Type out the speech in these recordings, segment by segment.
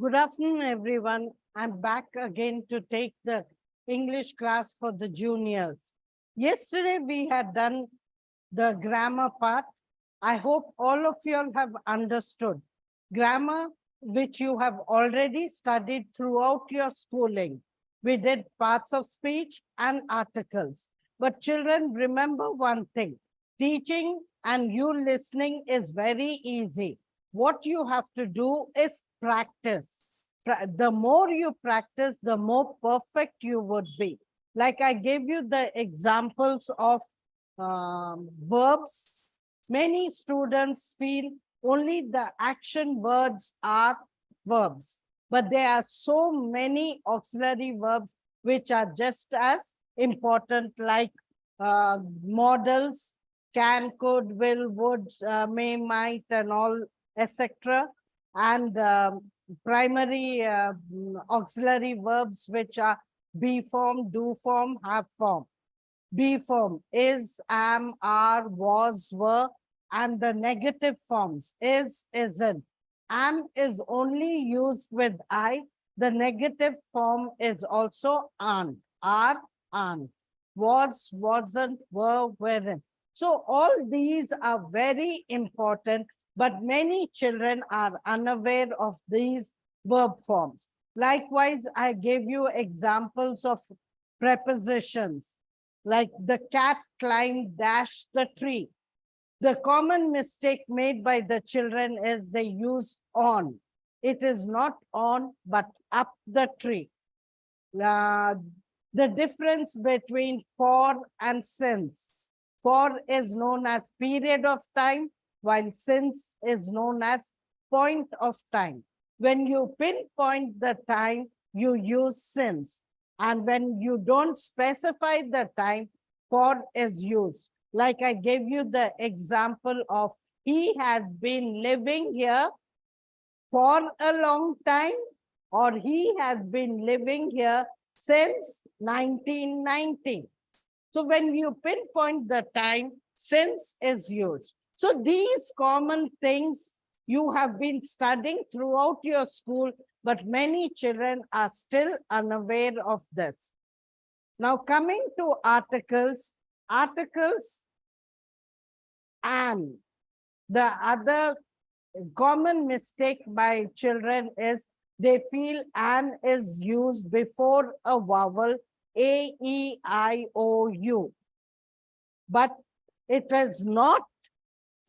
Good afternoon, everyone. I'm back again to take the English class for the juniors. Yesterday, we had done the grammar part. I hope all of you all have understood. Grammar, which you have already studied throughout your schooling. We did parts of speech and articles. But children, remember one thing. Teaching and you listening is very easy. What you have to do is practice. The more you practice, the more perfect you would be. Like I gave you the examples of verbs. Many students feel only the action words are verbs, but there are so many auxiliary verbs which are just as important, like models, can, could, will, would, may, might, and all, etc. And primary auxiliary verbs which are be form, do form, have form. Be form is, am, are, was, were, and the negative forms is, isn't. Am is only used with I. The negative form is also aren't, are, aren't, was, wasn't, were, weren't. So all these are very important, but many children are unaware of these verb forms. Likewise, I gave you examples of prepositions like the cat climbed dash the tree. The common mistake made by the children is they use on. It is not on, but up the tree. The difference between for and since. For is known as period of time, while since is known as point of time. When you pinpoint the time, you use since. And when you don't specify the time, for is used. Like I gave you the example of he has been living here for a long time, or he has been living here since 1990. So when you pinpoint the time, since is used. So these common things you have been studying throughout your school, but many children are still unaware of this. Now coming to articles, and the other common mistake by children is they feel an is used before a vowel A, E, I, O, U. But it is not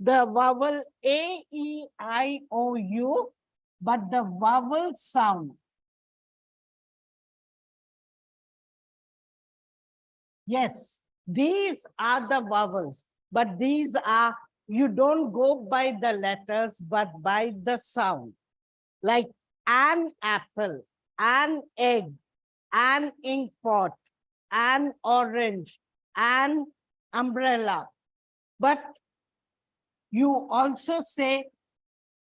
the vowel A, E, I, O, U, but the vowel sound. Yes, these are the vowels, but these are, you don't go by the letters, but by the sound. Like an apple, an egg, an ink pot, an orange, an umbrella. But you also say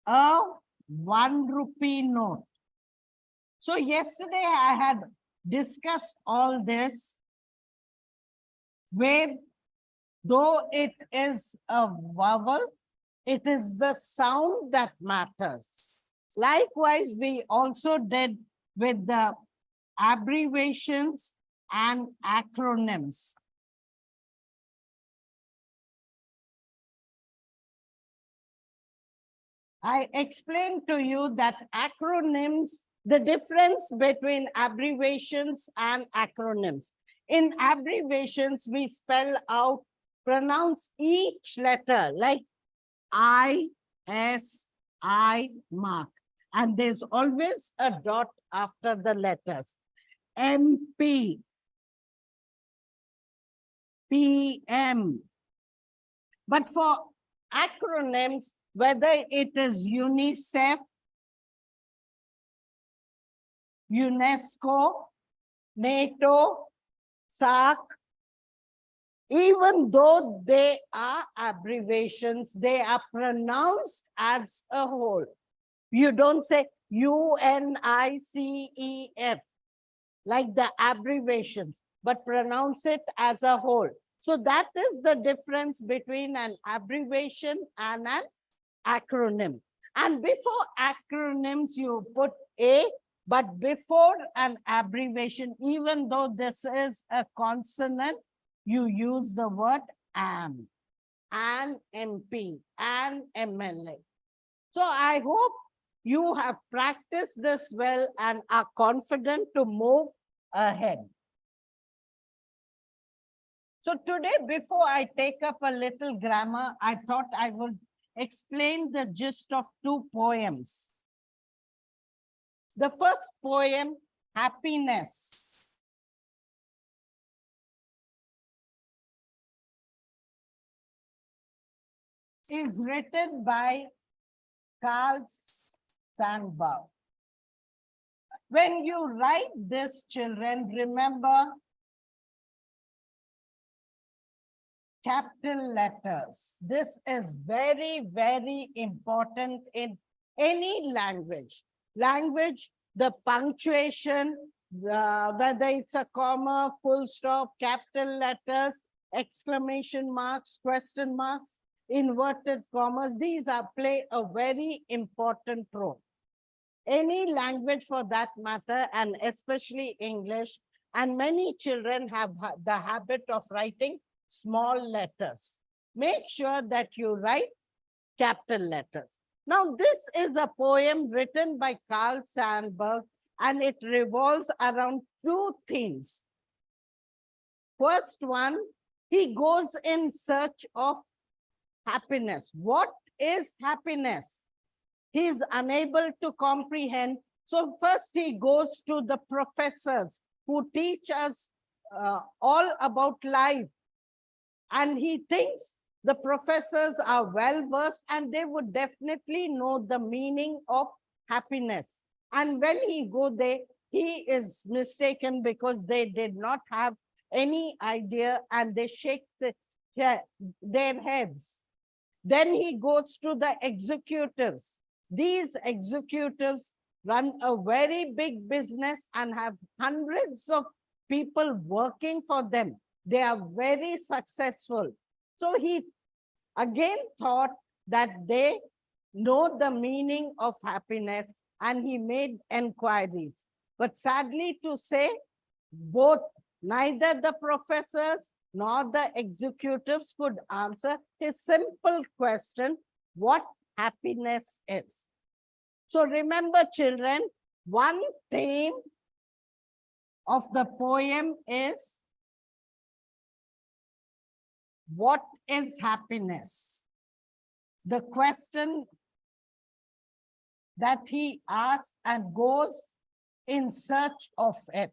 a 1 rupee note. So yesterday I had discussed all this, where though it is a vowel, it is the sound that matters. Likewise, we also did with the abbreviations and acronyms. I explained to you that acronyms, the difference between abbreviations and acronyms. In abbreviations, we spell out, pronounce each letter like I, S, I, mark. And there's always a dot after the letters. MP, PM. But for acronyms, whether it is UNICEF, UNESCO, NATO, SARC, even though they are abbreviations, they are pronounced as a whole. You don't say UNICEF like the abbreviations, but pronounce it as a whole. So that is the difference between an abbreviation and an acronym. And before acronyms, you put A, but before an abbreviation, even though this is a consonant, you use the word an MP, an MLA. So I hope you have practiced this well and are confident to move ahead. So today, before I take up a little grammar, I thought I would explain the gist of two poems. The first poem, Happiness. Is written by Carl Sandburg. When you write this, children, remember capital letters. This is very, very important in any language. The punctuation, whether it's a comma, full stop, capital letters, exclamation marks, question marks, inverted commas, these play a very important role. Any language for that matter, and especially English, and many children have the habit of writing small letters. Make sure that you write capital letters. Now, this is a poem written by Carl Sandburg, and it revolves around two themes. First one, he goes in search of happiness. What is happiness? He is unable to comprehend. So first he goes to the professors who teach us all about life. And he thinks the professors are well versed and they would definitely know the meaning of happiness. And when he goes there, he is mistaken because they did not have any idea and they shake their heads. Then he goes to the executives. These executives run a very big business and have hundreds of people working for them. They are very successful. So he again thought that they know the meaning of happiness and he made inquiries. But sadly to say, neither the professors nor the executives could answer his simple question, what happiness is. So remember, children, one theme of the poem is what is happiness? The question that he asks and goes in search of it.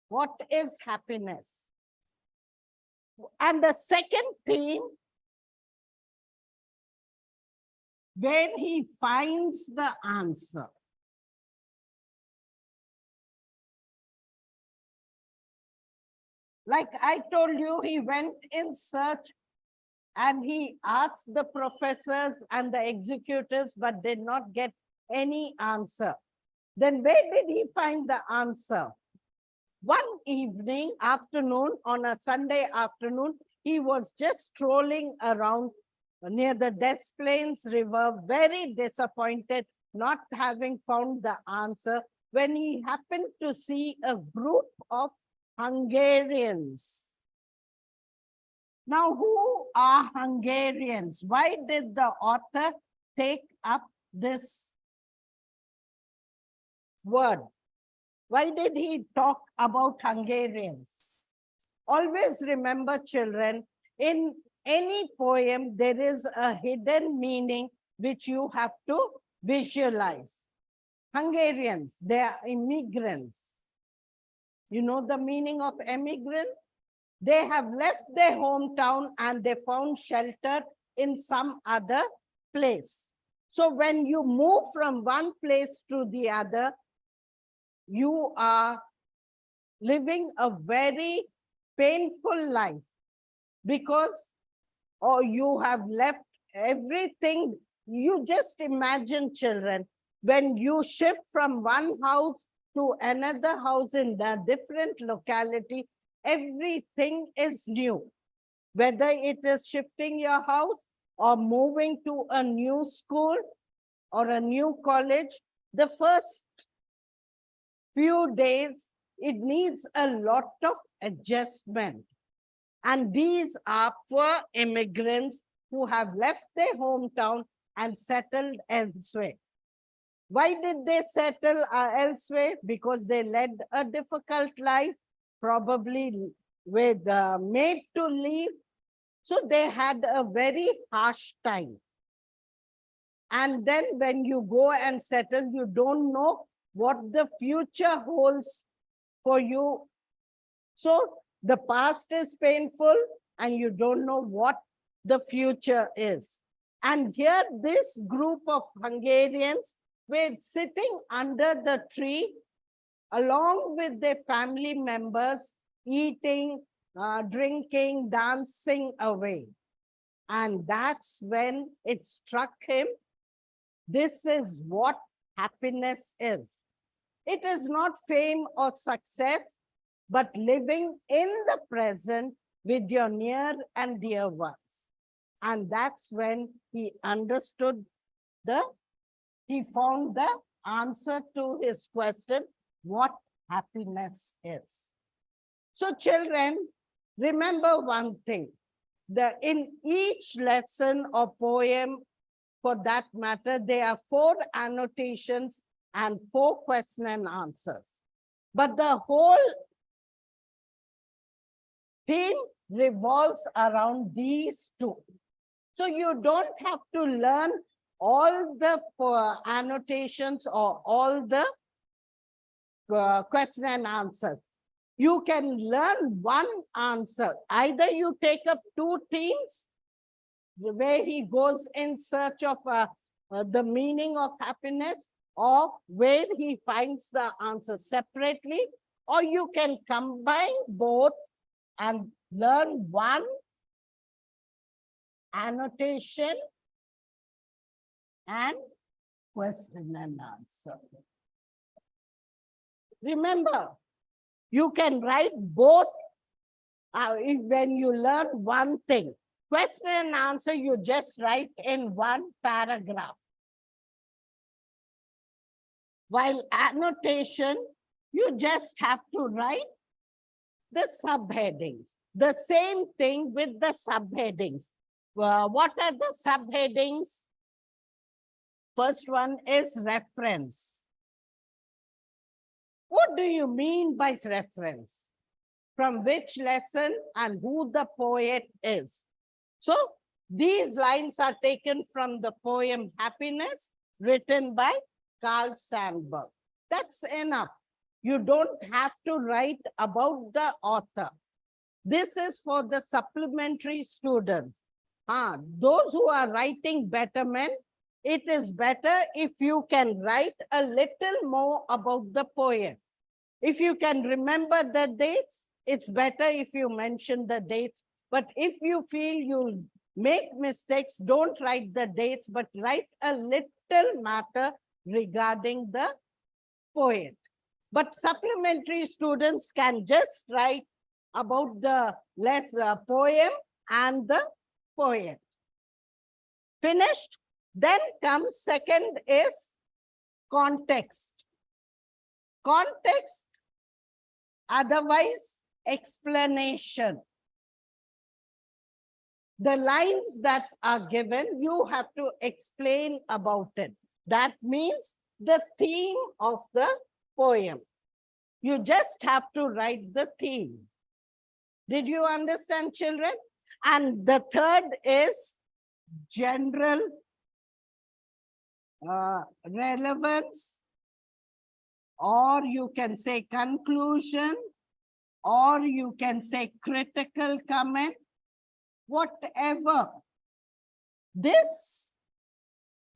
What is happiness? And the second theme, where he finds the answer. Like I told you, he went in search and he asked the professors and the executives, but did not get any answer. Then where did he find the answer? One afternoon, on a Sunday afternoon, he was just strolling around near the Des Plaines River, very disappointed, not having found the answer, when he happened to see a group of Hungarians. Now, who are Hungarians? Why did the author take up this word? Why did he talk about Hungarians? Always remember, children, in any poem, there is a hidden meaning which you have to visualize. Hungarians, they are immigrants. You know the meaning of immigrant? They have left their hometown and they found shelter in some other place. So when you move from one place to the other, you are living a very painful life because you have left everything. You just imagine, children, when you shift from one house to another house in a different locality, everything is new. Whether it is shifting your house or moving to a new school or a new college, the first few days, it needs a lot of adjustment. And these are poor immigrants who have left their hometown and settled elsewhere. Why did they settle elsewhere? Because they led a difficult life, probably with made to leave. So they had a very harsh time. And then when you go and settle, you don't know what the future holds for you. So the past is painful and you don't know what the future is. And here this group of Hungarians were sitting under the tree along with their family members, eating, drinking, dancing away. And that's when it struck him, this is what happiness is. It is not fame or success, but living in the present with your near and dear ones. And that's when he understood he found the answer to his question, what happiness is. So children, remember one thing, in each lesson or poem, for that matter, there are 4 annotations and 4 question and answers. But the whole theme revolves around these 2. So you don't have to learn all the annotations or all the question and answers. You can learn one answer. Either you take up 2 themes where he goes in search of the meaning of happiness, or where he finds the answer separately, or you can combine both and learn one annotation and question and answer. Remember, you can write both when you learn one thing. Question and answer, you just write in one paragraph. While annotation, you just have to write the subheadings. The same thing with the subheadings. What are the subheadings? First one is reference. What do you mean by reference? From which lesson and who the poet is? So these lines are taken from the poem Happiness, written by Carl Sandburg. That's enough. You don't have to write about the author. This is for the supplementary students. Those who are writing betterment, it is better if you can write a little more about the poem. If you can remember the dates, it's better if you mention the dates. But if you feel you'll make mistakes, don't write the dates, but write a little matter regarding the poet. But supplementary students can just write about the poem and the poet. Finished? Then comes second is context. Context, otherwise explanation. The lines that are given, you have to explain about it. That means the theme of the poem. You just have to write the theme. Did you understand, children? And the third is general relevance, or you can say conclusion, or you can say critical comment, whatever. This,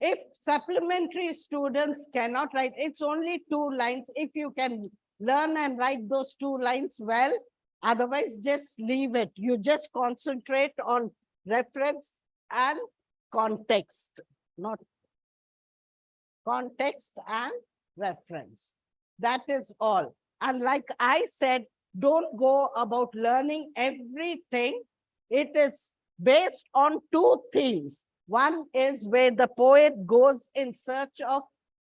if supplementary students cannot write, it's only 2 lines. If you can learn and write those 2 lines well, otherwise just leave it. You just concentrate on reference and context, not context and reference. That is all. And like I said, don't go about learning everything. It is based on 2 things. One is where the poet goes in search of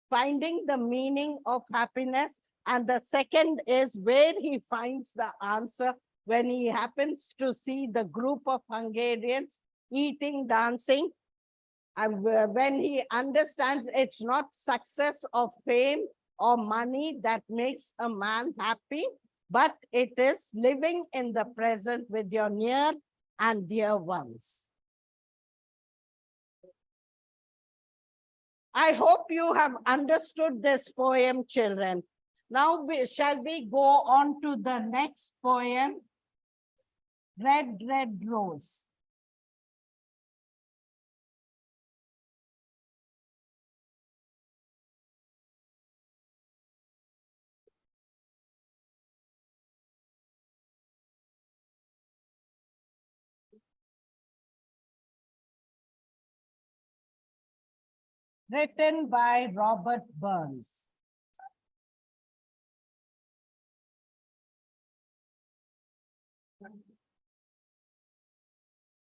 finding the meaning of happiness. And the second is where he finds the answer when he happens to see the group of Hungarians eating, dancing. And when he understands it's not success or fame or money that makes a man happy, but it is living in the present with your near and dear ones. I hope you have understood this poem, children. Now, shall we go on to the next poem, Red, Red Rose. Written by Robert Burns.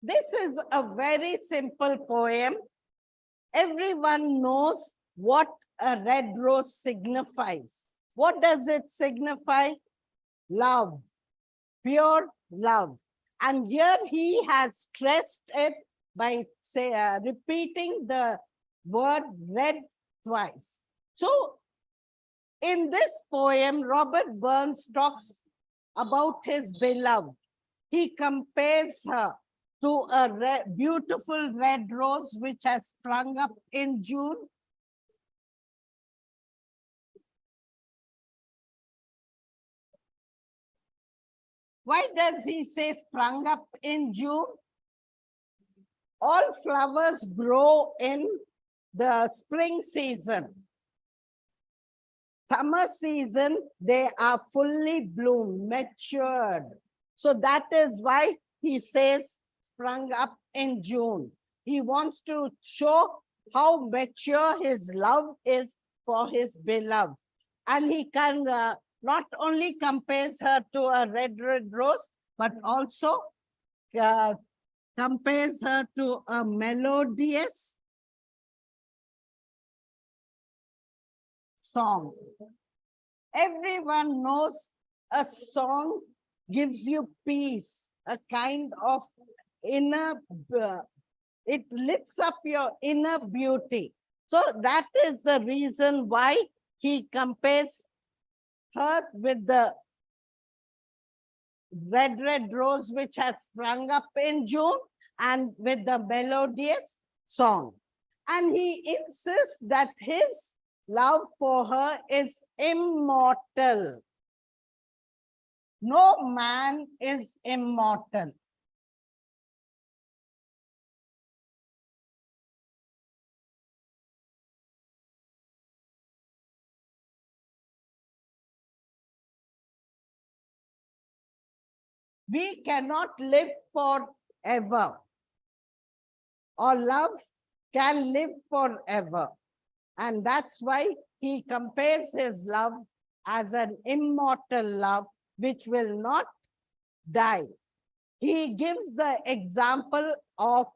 This is a very simple poem. Everyone knows what a red rose signifies. What does it signify? Love, pure love. And here he has stressed it by repeating the word red twice. So in this poem, Robert Burns talks about his beloved. He compares her to a beautiful red rose which has sprung up in June. Why does he say sprung up in June? All flowers grow in the spring season. Summer season, they are fully bloomed, matured. So that is why he says sprung up in June. He wants to show how mature his love is for his beloved. And he can not only compares her to a red, red rose, but also compares her to a melodious song. Everyone knows a song gives you peace, a kind of inner, it lifts up your inner beauty. So that is the reason why he compares her with the red, red rose which has sprung up in June and with the melodious song. And he insists that his love for her is immortal. No man is immortal. We cannot live forever, or love can live forever. And that's why he compares his love as an immortal love which will not die. He gives the example of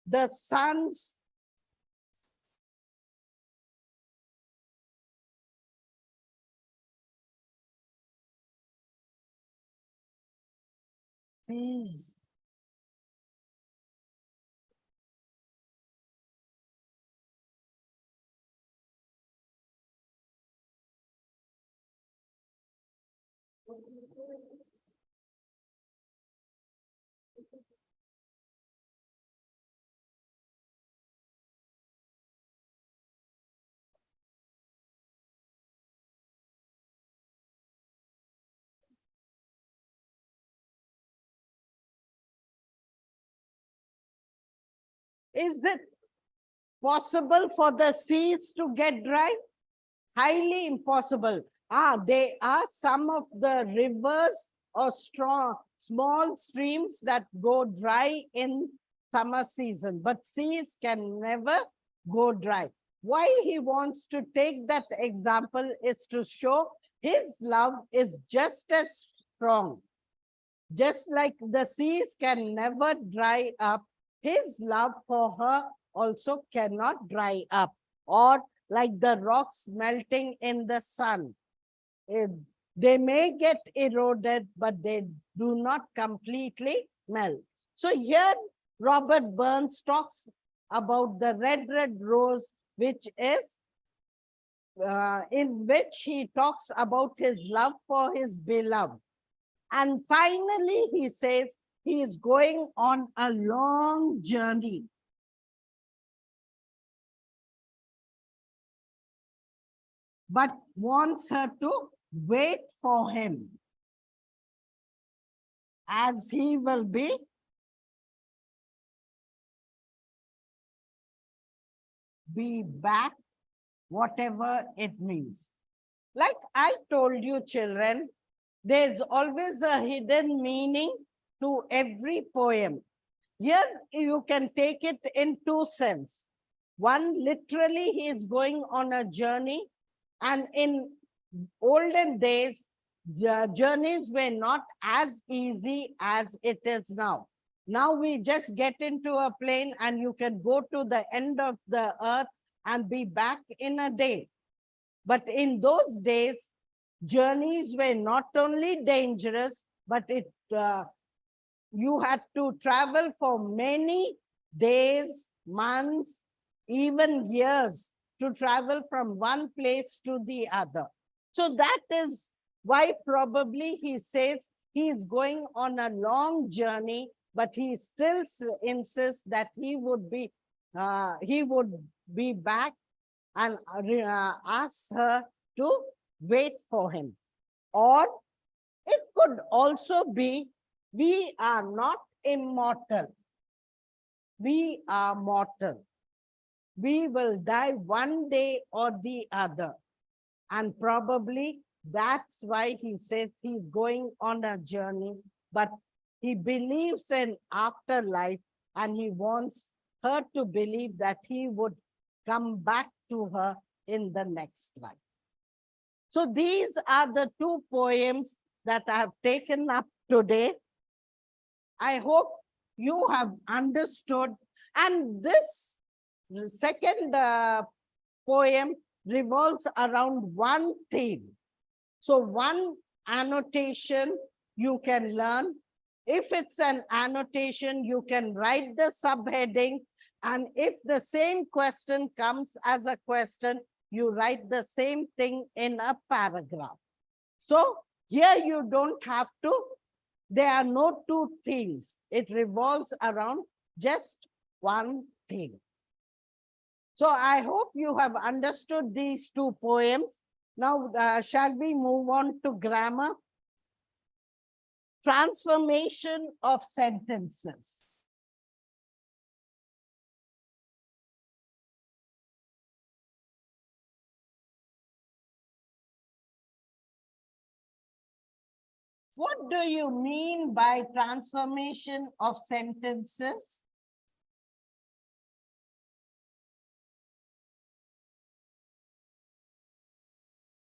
the sun's seas. Is it possible for the seas to get dry? Highly impossible. They are some of the rivers or small streams that go dry in summer season, but seas can never go dry. Why he wants to take that example is to show his love is just as strong. Just like the seas can never dry up, his love for her also cannot dry up, or like the rocks melting in the sun. Eh, They may get eroded, but they do not completely melt. So here, Robert Burns talks about the red rose, which is in which he talks about his love for his beloved. And finally, he says he is going on a long journey. But wants her to wait for him, as he will be back, whatever it means. Like I told you, children, there's always a hidden meaning to every poem. Here you can take it in two senses. One, literally, he is going on a journey, and in olden days, journeys were not as easy as it is now. Now we just get into a plane and you can go to the end of the earth and be back in a day. But in those days, journeys were not only dangerous, but you had to travel for many days, months, even years to travel from one place to the other. So that is why probably he says he is going on a long journey, but he still insists that he would be back and ask her to wait for him. Or it could also be, we are not immortal. We are mortal. We will die one day or the other. And probably that's why he says he's going on a journey, but he believes in afterlife and he wants her to believe that he would come back to her in the next life. So these are the two poems that I have taken up today. I hope you have understood. And this second poem revolves around one theme. So one annotation you can learn. If it's an annotation, you can write the subheading. And if the same question comes as a question, you write the same thing in a paragraph. So here you don't have to, there are no two themes. It revolves around just one theme. So I hope you have understood these two poems. Now, shall we move on to grammar? Transformation of sentences. What do you mean by transformation of sentences?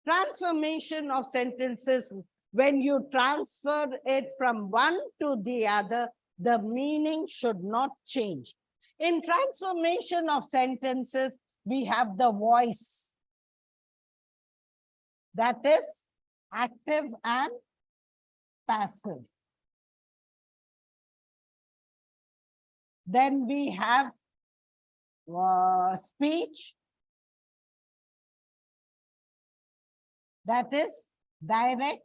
Transformation of sentences, when you transfer it from one to the other, the meaning should not change. In transformation of sentences, we have the voice. That is active and passive. Then we have speech. That is direct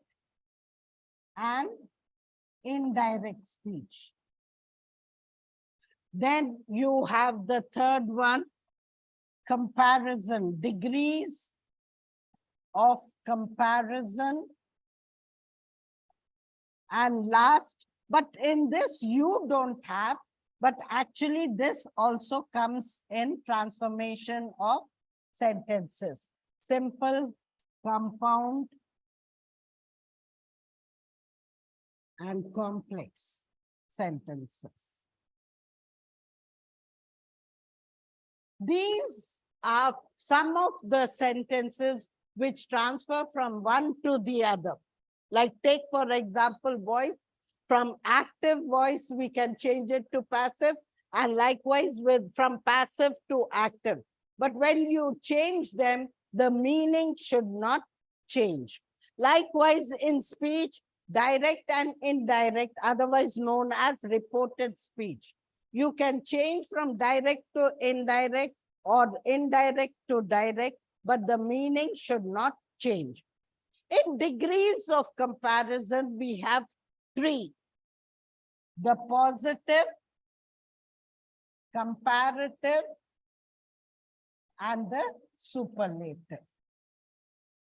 and indirect speech. Then you have the third one, comparison, degrees of comparison. And last, but in this you don't have, but actually this also comes in transformation of sentences. Simple, compound, and complex sentences. These are some of the sentences which transfer from one to the other. Like take, for example, voice. From active voice, we can change it to passive. and likewise with from passive to active. But when you change them, the meaning should not change. Likewise, in speech, direct and indirect, otherwise known as reported speech. You can change from direct to indirect or indirect to direct, but the meaning should not change. In degrees of comparison, we have three: the positive, comparative, and the superlative.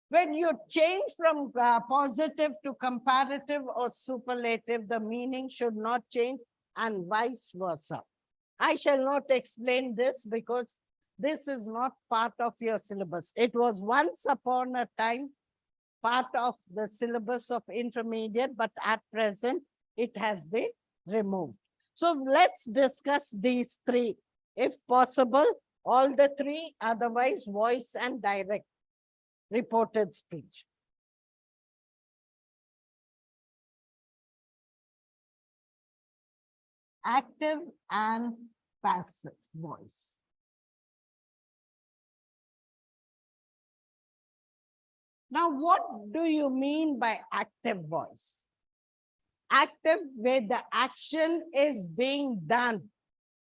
When you change from positive to comparative or superlative, the meaning should not change, and vice versa. I shall not explain this because this is not part of your syllabus. It was once upon a time part of the syllabus of intermediate, but at present it has been removed. So let's discuss these three, if possible, all the three, otherwise voice and direct reported speech. Active and passive voice. Now, what do you mean by active voice? Active, where the action is being done,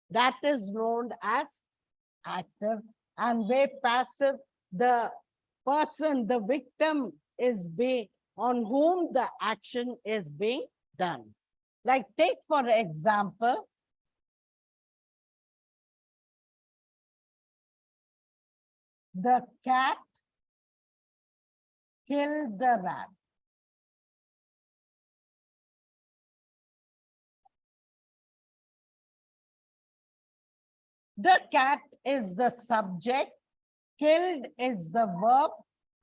that is known as active. And where passive, the person, the victim is being, on whom the action is being done. Like take for example, the cat killed the rat. The cat is the subject, killed is the verb,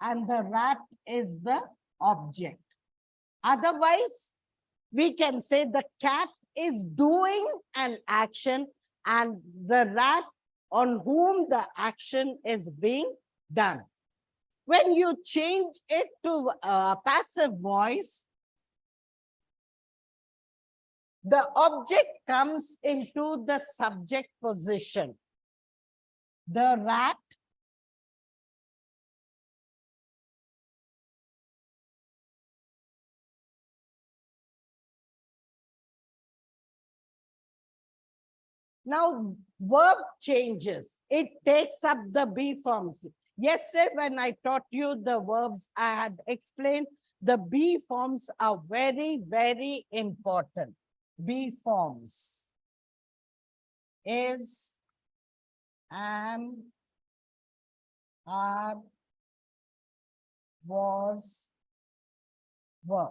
and the rat is the object. Otherwise, we can say the cat is doing an action and the rat on whom the action is being done. When you change it to passive voice, the object comes into the subject position. The rat now verb changes. It takes up the be forms. Yesterday, when I taught you the verbs, I had explained the be forms are very, very important. Be forms is, am, are, was, were.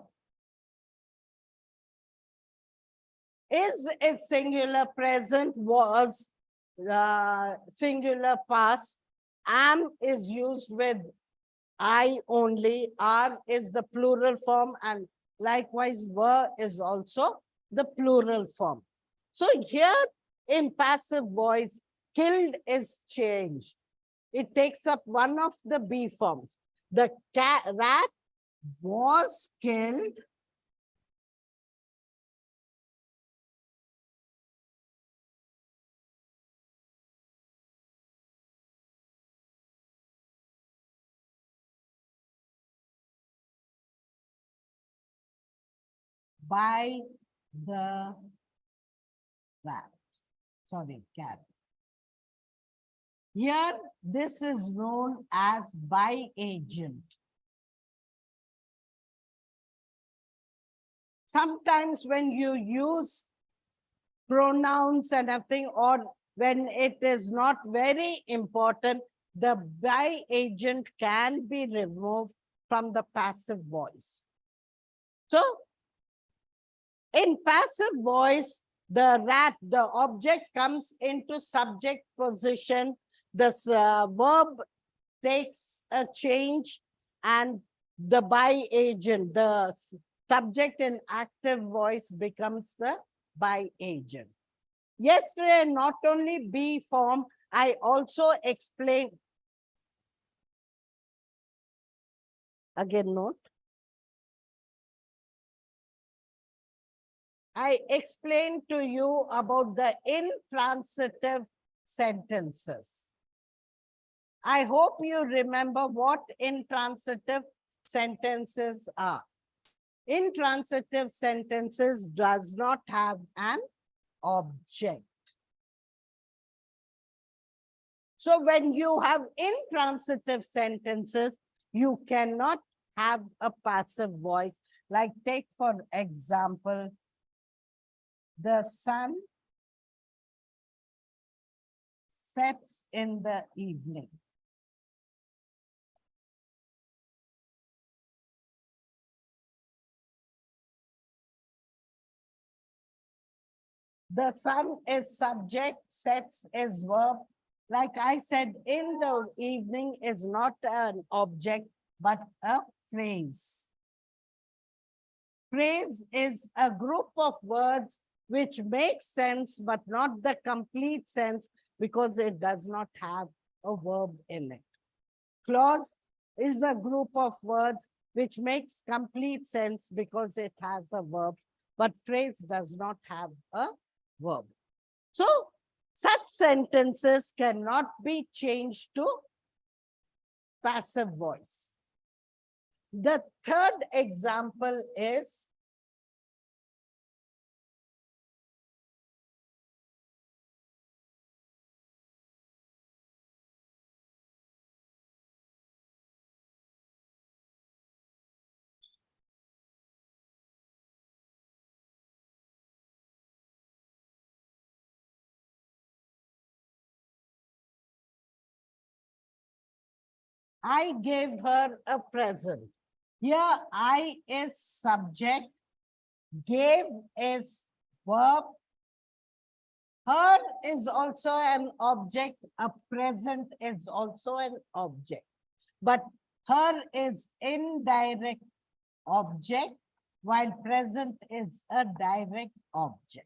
Is singular present, was singular past, am is used with I only, are is the plural form, and likewise were is also the plural form. So here in passive voice, killed is changed. It takes up one of the be forms. The rat was killed by the rat. Sorry, cat. Here, this is known as by agent. Sometimes when you use pronouns and everything, or when it is not very important, the by agent can be removed from the passive voice. So, in passive voice, the rat, the object comes into subject position, the verb takes a change, and the by agent, the subject in active voice becomes the by agent. Yesterday, not only be form, I also explained, again note, I explained to you about the intransitive sentences. I hope you remember what intransitive sentences are. Intransitive sentences does not have an object. So when you have intransitive sentences, you cannot have a passive voice. Like take for example, the sun sets in the evening. The sun is subject, sets is verb. Like I said, in the evening is not an object, but a phrase. Phrase is a group of words which make sense, but not the complete sense because it does not have a verb in it. Clause is a group of words which makes complete sense because it has a verb, but phrase does not have a verb. So such sentences cannot be changed to passive voice. The third example is I gave her a present. Here I is subject, gave is verb, her is also an object, a present is also an object. But her is indirect object, while present is a direct object.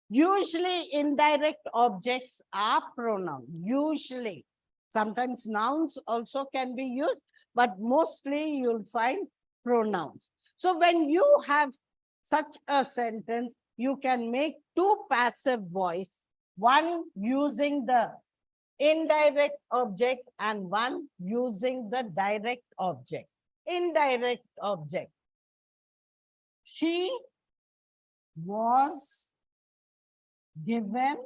Usually indirect objects are pronouns. Usually. Sometimes nouns also can be used, but mostly you'll find pronouns. So when you have such a sentence, you can make two passive voice, one using the indirect object and one using the direct object. Indirect object. She was given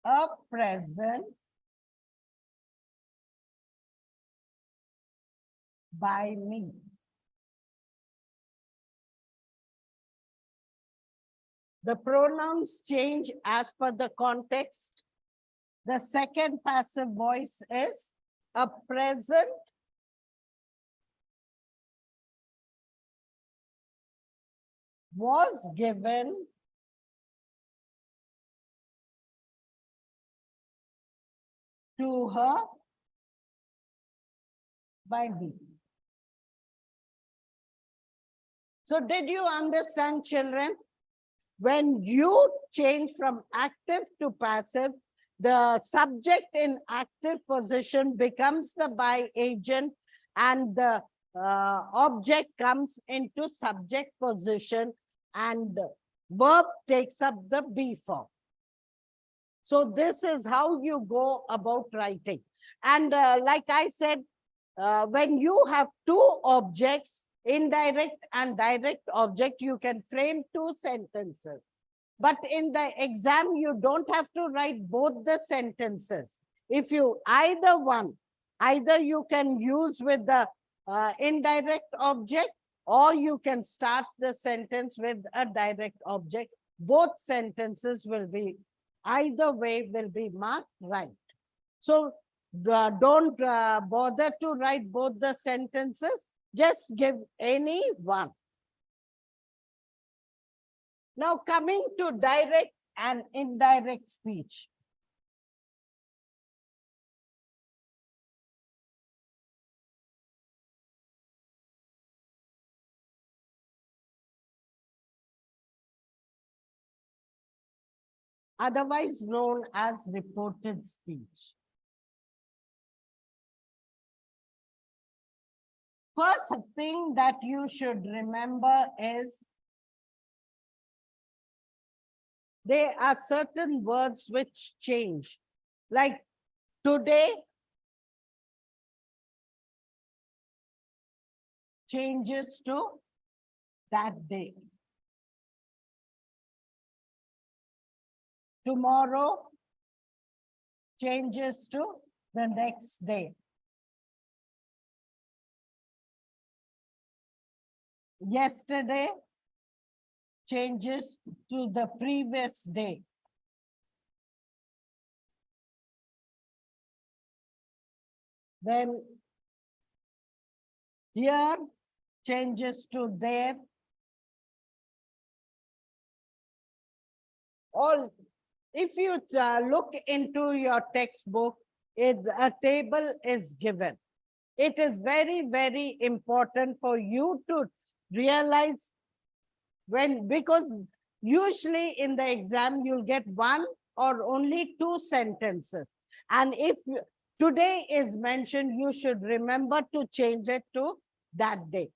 a present by me. The pronouns change as per the context. The second passive voice is a present was given to her by me. So did you understand, children? When you change from active to passive, the subject in active position becomes the by agent and the object comes into subject position and the verb takes up the be form. So this is how you go about writing. And like I said, when you have two objects, indirect and direct object, you can frame two sentences. But in the exam, you don't have to write both the sentences. If you either one, either you can use with the indirect object or you can start the sentence with a direct object. Both sentences will be, either way will be marked right. So don't bother to write both the sentences. Just give any one. Now coming to direct and indirect speech. Otherwise known as reported speech. first thing that you should remember is there are certain words which change. Like today changes to that day. Tomorrow changes to the next day. Yesterday changes to the previous day. Then here changes to there. All, if you look into your textbook, a table is given. It is very, very important for you to realize because usually in the exam, you'll get one or only two sentences. And if today is mentioned, you should remember to change it to that day.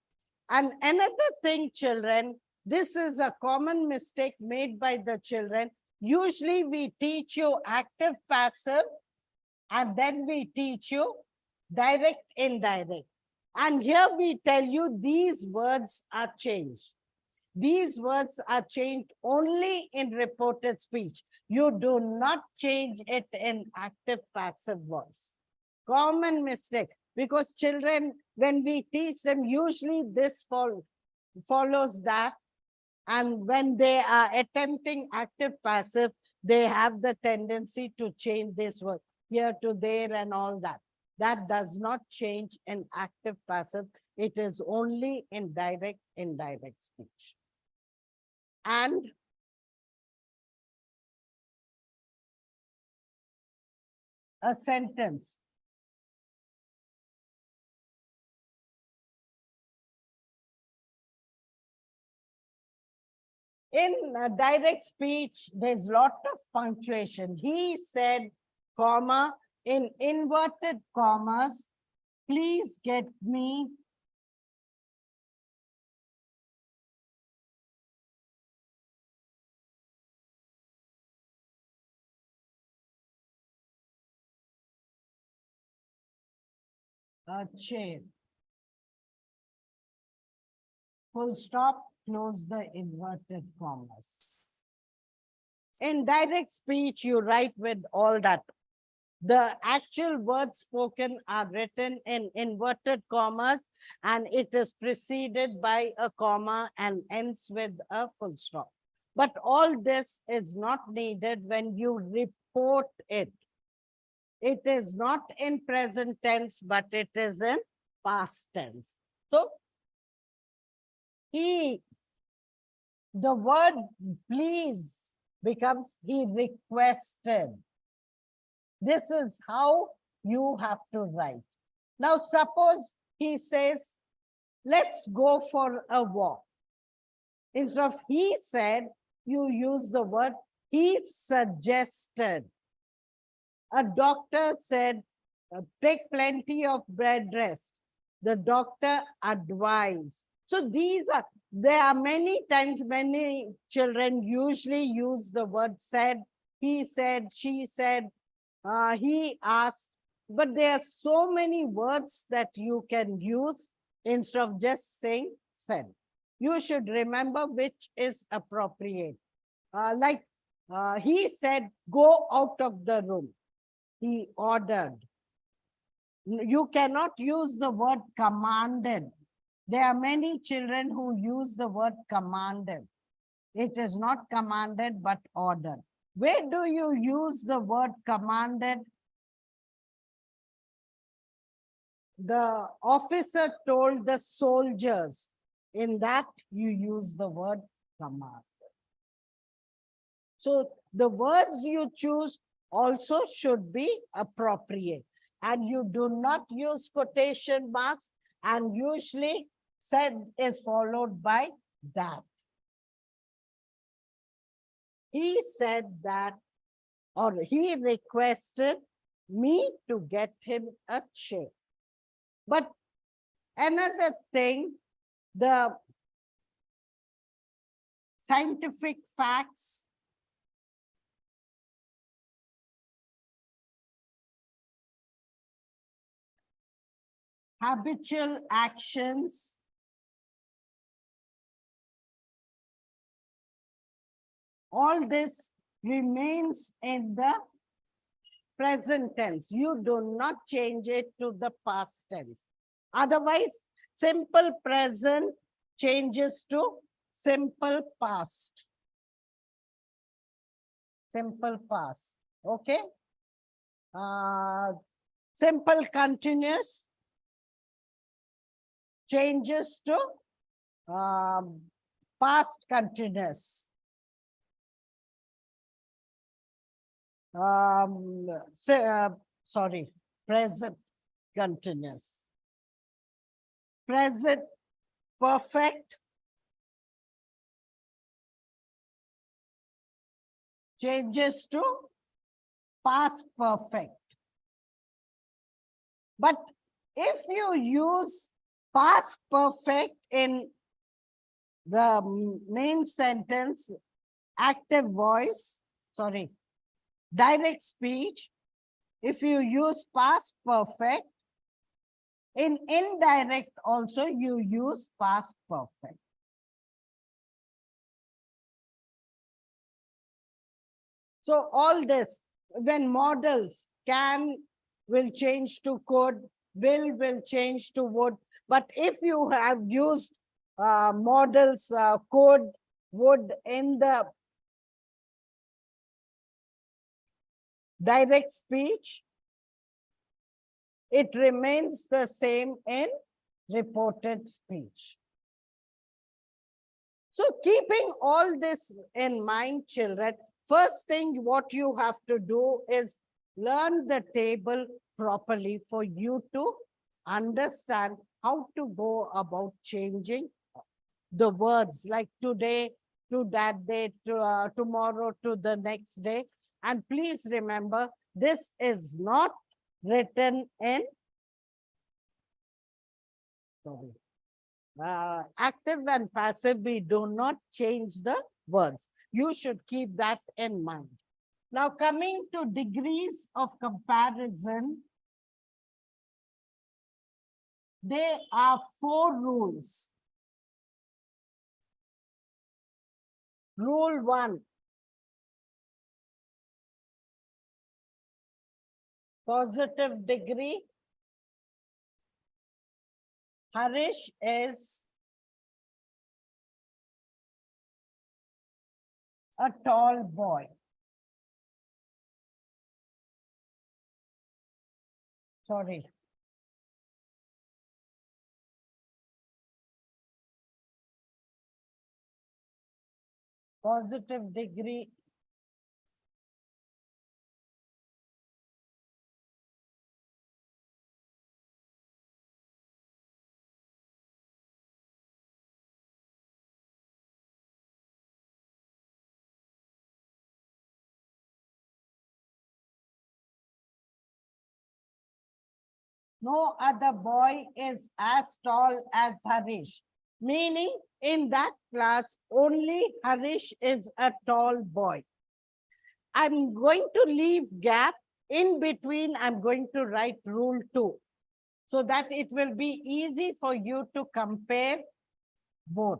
And another thing, children, this is a common mistake made by the children. Usually we teach you active, passive, and then we teach you direct, indirect. And here we tell you these words are changed. These words are changed only in reported speech. You do not change it in active, passive voice. Common mistake, because children, when we teach them, usually this follows that. And when they are attempting active, passive, they have the tendency to change this word here to there and all that. That does not change in active, passive. It is only in direct, indirect speech. And a sentence. In direct speech, there's lot of punctuation. He said, comma, in inverted commas, please get me a chair. Full stop, close the inverted commas. In direct speech, you write with all that. The actual words spoken are written in inverted commas, and it is preceded by a comma and ends with a full stop. But all this is not needed when you report it. It is not in present tense, but it is in past tense. So, the word please becomes he requested. This is how you have to write. Now, suppose he says, let's go for a walk. Instead of he said, you use the word he suggested. A doctor said, take plenty of bed rest. The doctor advised. So there are many times, many children usually use the word said, he said, she said, he asked, but there are so many words that you can use instead of just saying said. You should remember which is appropriate. He said, go out of the room. He ordered. You cannot use the word commanded. There are many children who use the word commanded. It is not commanded, but ordered. Where do you use the word commanded? The officer told the soldiers. In that, you use the word command. So the words you choose also should be appropriate. And you do not use quotation marks, and usually said is followed by that. He said that, or he requested me to get him a chair. But Another thing, the scientific facts, habitual actions, all this remains in the present tense. You do not change it to the past tense. Otherwise, simple present changes to simple past. Simple past. Okay. Simple continuous changes to past continuous. Sorry, present continuous. Present perfect changes to past perfect. But if you use past perfect in the main sentence, active voice, sorry, direct speech, if you use past perfect, in indirect also you use past perfect. So all this, when models can will change to could, will change to would. But if you have used models could, would in the direct speech, it remains the same in reported speech. So keeping all this in mind, children, first thing what you have to do is learn the table properly for you to understand how to go about changing the words, like today to that day, to tomorrow to the next day. And please remember, this is not written in active and passive. We do not change the words. You should keep that in mind. Now, coming to degrees of comparison, there are 4 rules. Rule 1. Positive degree. Harish is a tall boy. Sorry. Positive degree. No other boy is as tall as Harish. Meaning, in that class, only Harish is a tall boy. I'm going to leave gap in between. I'm going to write rule 2 so that it will be easy for you to compare both.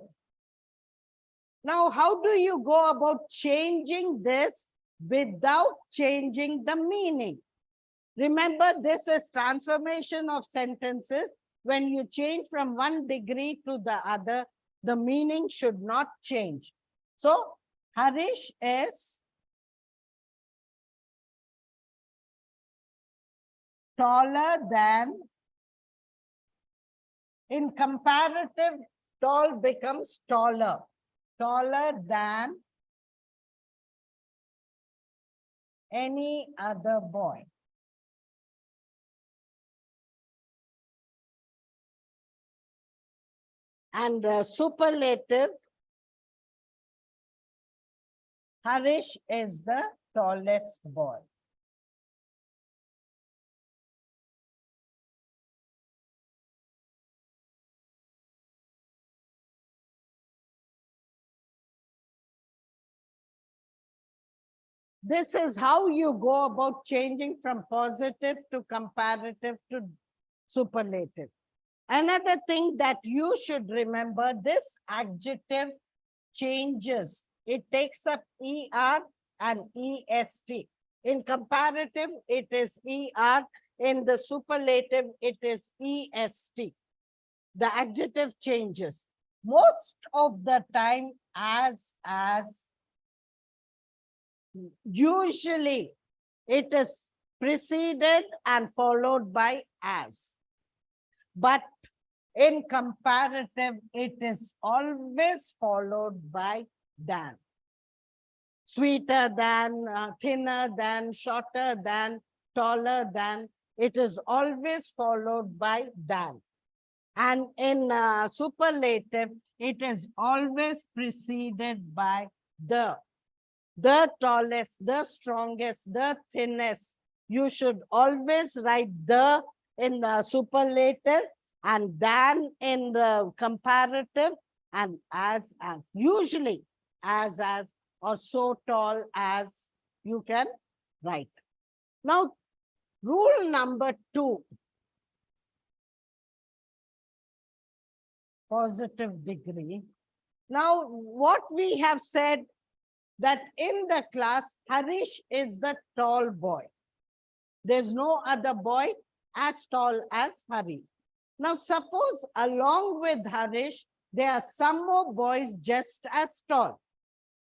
Now, how do you go about changing this without changing the meaning? Remember, this is transformation of sentences. When you change from one degree to the other, the meaning should not change. So, Harish is taller than, in comparative, tall becomes taller. Taller than any other boy. And superlative, Harish is the tallest boy. This is how you go about changing from positive to comparative to superlative. Another thing that you should remember, this adjective changes. It takes up ER and EST. In comparative, it is ER. In the superlative, it is EST. The adjective changes. Most of the time, as, usually it is preceded and followed by as. But in comparative, it is always followed by than. Sweeter than, thinner than, shorter than, taller than. It is always followed by than. And in superlative, it is always preceded by the tallest, the strongest, the thinnest. You should always write the in the superlative and than in the comparative, and as. Usually as, or so tall as you can write. Now, rule number 2. Positive degree. Now, what we have said, that in the class, Harish is the tall boy. There's no other boy as tall as Hari. Now, suppose along with Harish, there are some more boys just as tall.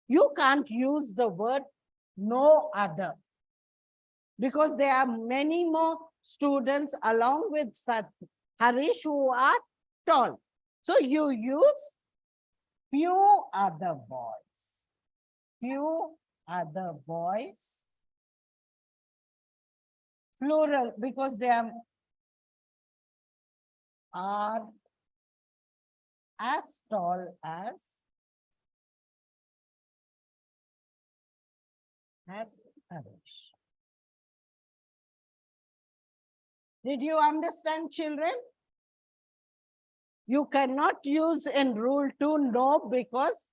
You can't use the word no other, because there are many more students along with Harish who are tall. So you use few other boys. Few other boys. Plural, because they are as tall as Harish. Did you understand, children? You cannot use in rule 2 no, because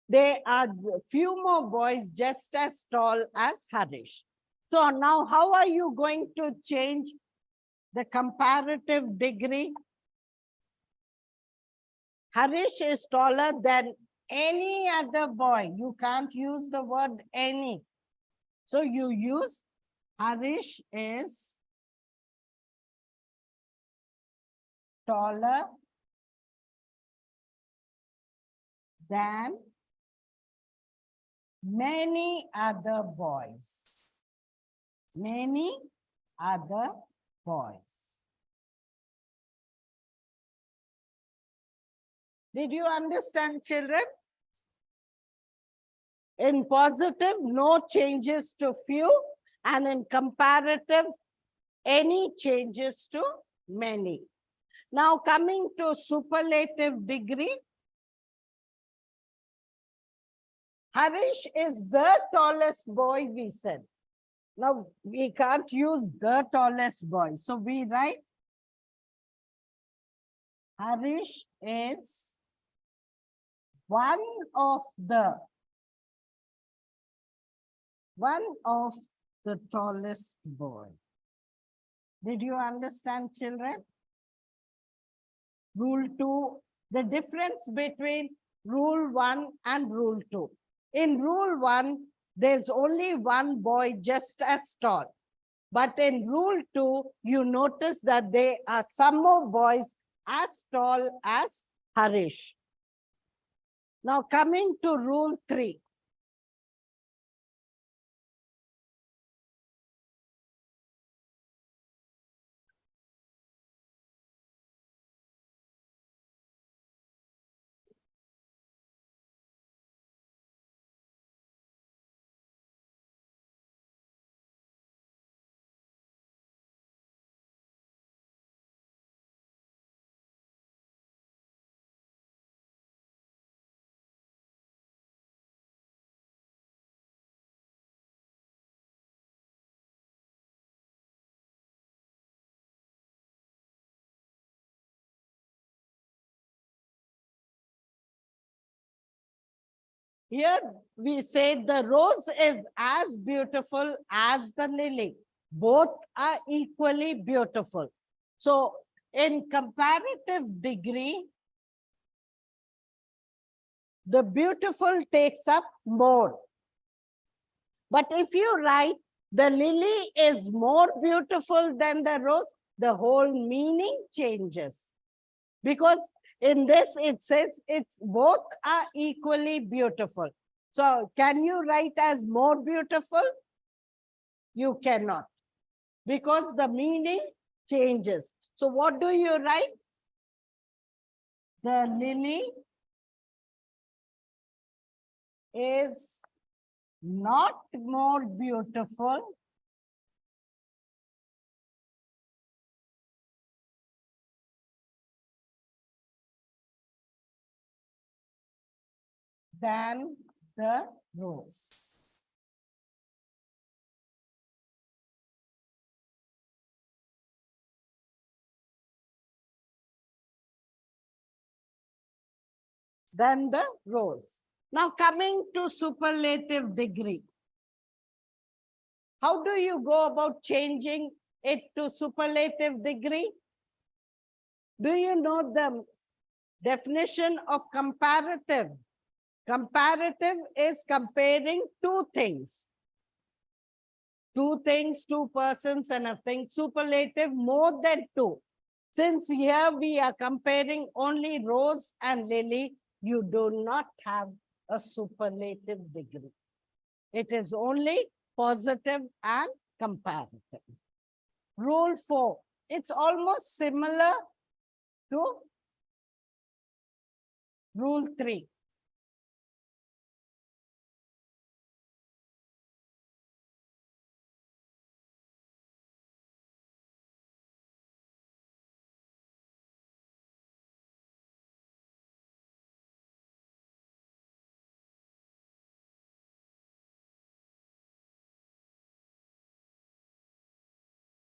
there are few more boys just as tall as Harish. So now how are you going to change the comparative degree? Harish is taller than any other boy. You can't use the word any. So you use Harish is taller than many other boys. Many other boys. Did you understand, children? In positive, no changes to few, and in comparative, any changes to many. Now coming to superlative degree, Harish is the tallest boy, we said. Now we can't use the tallest boy. So we write Harish is one of the tallest boy. Did you understand, children? Rule 2, the difference between rule 1 and rule 2. In rule 1, there's only one boy just as tall. But in rule 2, you notice that there are some more boys as tall as Harish. Now coming to rule 3. Here we say the rose is as beautiful as the lily. Both are equally beautiful. So in comparative degree, the beautiful takes up more. But if you write the lily is more beautiful than the rose, the whole meaning changes. Because in this it says it's both are equally beautiful. So can you write as more beautiful? You cannot, because the meaning changes. So what do you write? The lily is not more beautiful than the rose. Than the rose. Now coming to superlative degree. How do you go about changing it to superlative degree? Do you know the definition of comparative? Comparative is comparing two things. Two things, two persons and a thing. Superlative, more than two. Since here we are comparing only rose and lily, you do not have a superlative degree. It is only positive and comparative. Rule 4. It's almost similar to rule 3.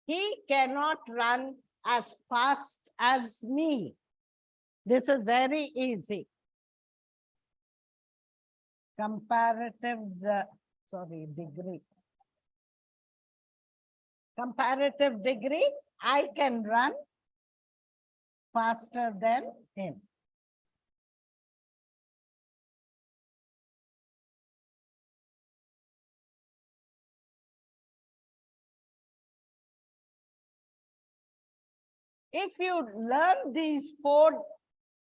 He cannot run as fast as me. This is very easy. Comparative, degree. Comparative degree, I can run faster than him. If you learn these 4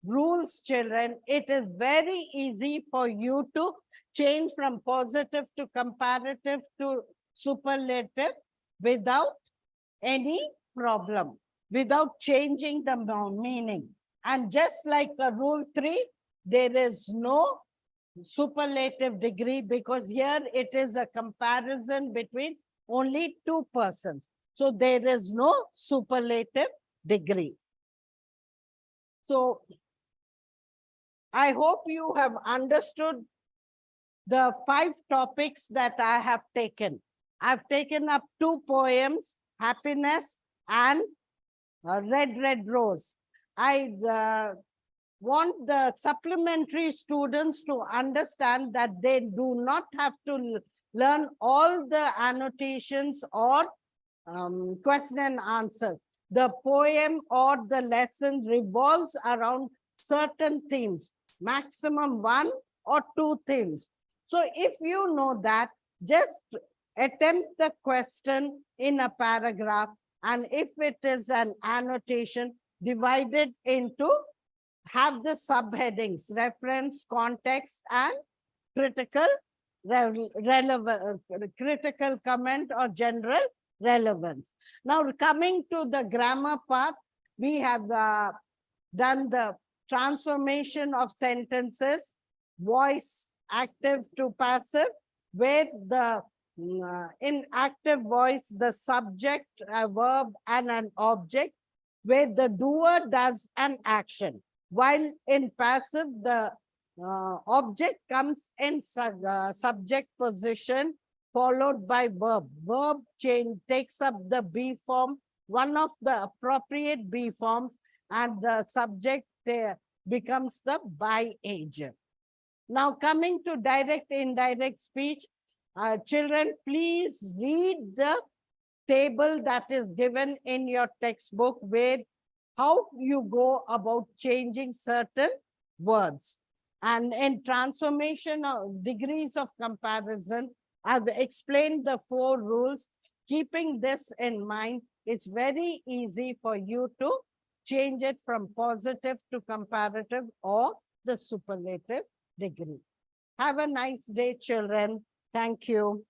rules, children, it is very easy for you to change from positive to comparative to superlative without any problem, without changing the meaning. And just like rule 3, there is no superlative degree, because here it is a comparison between only 2 persons. So there is no superlative degree. So I hope you have understood the 5 topics that I have taken. I've taken up 2 poems, Happiness and Red, Red Rose. I want the supplementary students to understand that they do not have to learn all the annotations or question and answers. The poem or the lesson revolves around certain themes, maximum 1 or 2 themes. So if you know that, just attempt the question in a paragraph, and if it is an annotation, divide it into, have the subheadings, reference, context, and critical critical comment or general relevance. Now coming to the grammar part, we have done the transformation of sentences, voice active to passive, where the in active voice, the subject, a verb, and an object, where the doer does an action, while in passive, the object comes in subject position, followed by verb. Verb change takes up the be form, one of the appropriate be forms, and the subject becomes the by agent. Now coming to direct, indirect speech, children, please read the table that is given in your textbook where how you go about changing certain words. And in transformation of degrees of comparison, I've explained the 4 rules. Keeping this in mind, it's very easy for you to change it from positive to comparative or the superlative degree. Have a nice day, children. Thank you.